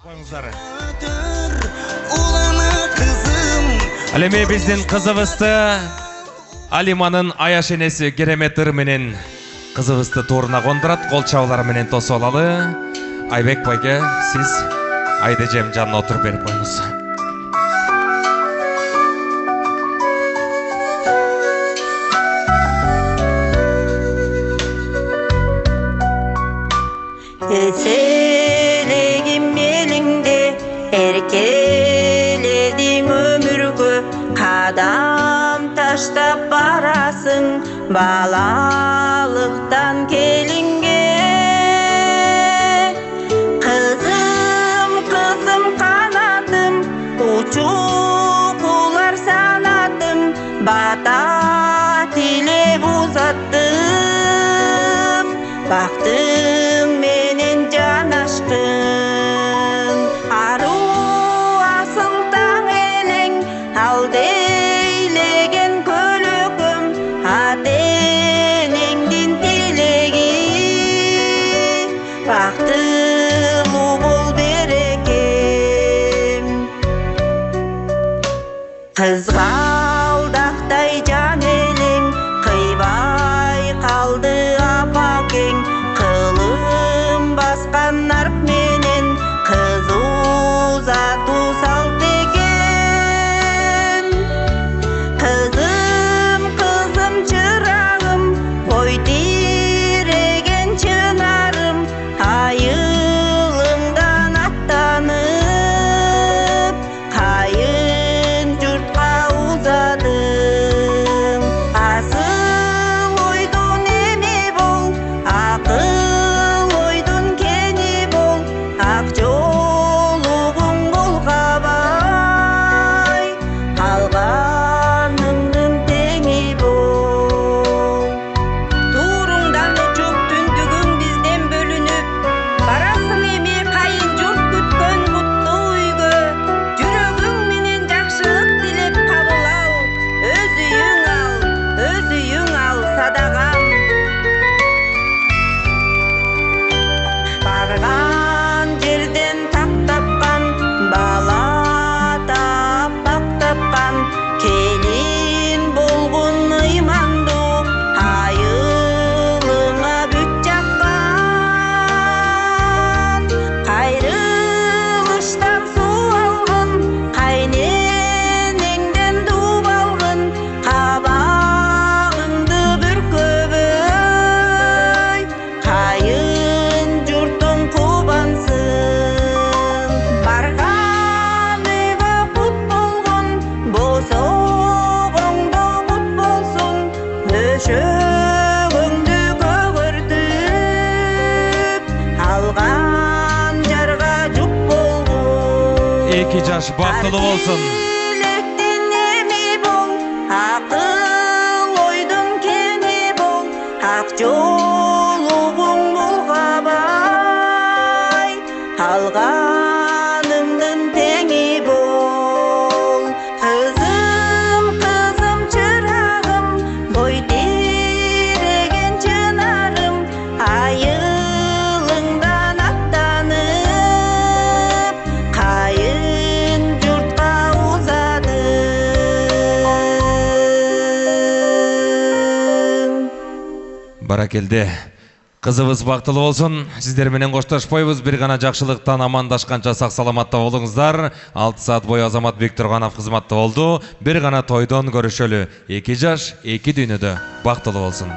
Ал эми биздин кызыбызды Алиманын аяш энеси керемет ыр менен кызыбызды тууруна кондурат, кол чабуулар менен тосуп алалы. Айбек байке, сиз Айдежем жанына отуруп берип коюңуз. Eselегим мелиңде эркеледиң өмүргө, кадам таштап барасың балалыктан келинге. Кызым, кызым канатым, учуп улар санатым, бата тилеп узаттым, бактың менен жанашкын. Аруу асыл таң элең, ал дейлеген көлөкөм, ата-энеңдин тилеги, бактылуу бол берекем. Кызгалдактай жан элең, кыйбай калды апакең, кылым баскан нарп менен кыз узатуу салт экен. Кызым, кызым чырагым, ой тиреген чынарым, айылыңдан аттанып, кайын журтка узадым. Асыл ойдун эми бол, акыл ойдун кени бол, ак жолугуң булгабай, калганыңдын теңи бол. Тууруңдан учуп түндүгүң бизден бөлүнүп, барасың эми кайын журт күткөн куттуу үйгө. Жүрөгүң менен жакшылык тилеп кабыл ал, өз үйүң ал садагам. Барган жерден так тапкан, бала тапак тапкан, келин болгон ыймандуу, айылыңа бүт жаккан. Кайрылыштан суу алгын, кайненеңден дууп алгын, кабагыңды бүркөбөй, кайын журтуң кубансын. Барган үйгө кут болгон, босогоңдо кут болсун, өшөгөңдү көгөртүп, алган жарга жуп болгун. 2 жаш бактылуу болсун. Тилектин эми бол, акыл ойдун кени бол, ак жолугуң булгабай, алганыңдын теңи бол. Кызым, кызым чырагым, бой тиреген чынарым, айылыңдан аттанып, кайын журтка узадым. Баракелде. Кызыбыз бактылуу болсун. Сиздер менен коштошпойбуз. Бир гана жакшылыктан амандашканча сак саламатта болуңуздар. 6 саат бою Азамат Бектурганов кызматта болду. Бир гана тойдон көрүшөлү. 2 жаш, 2 дүйнөдө бактылуу болсун.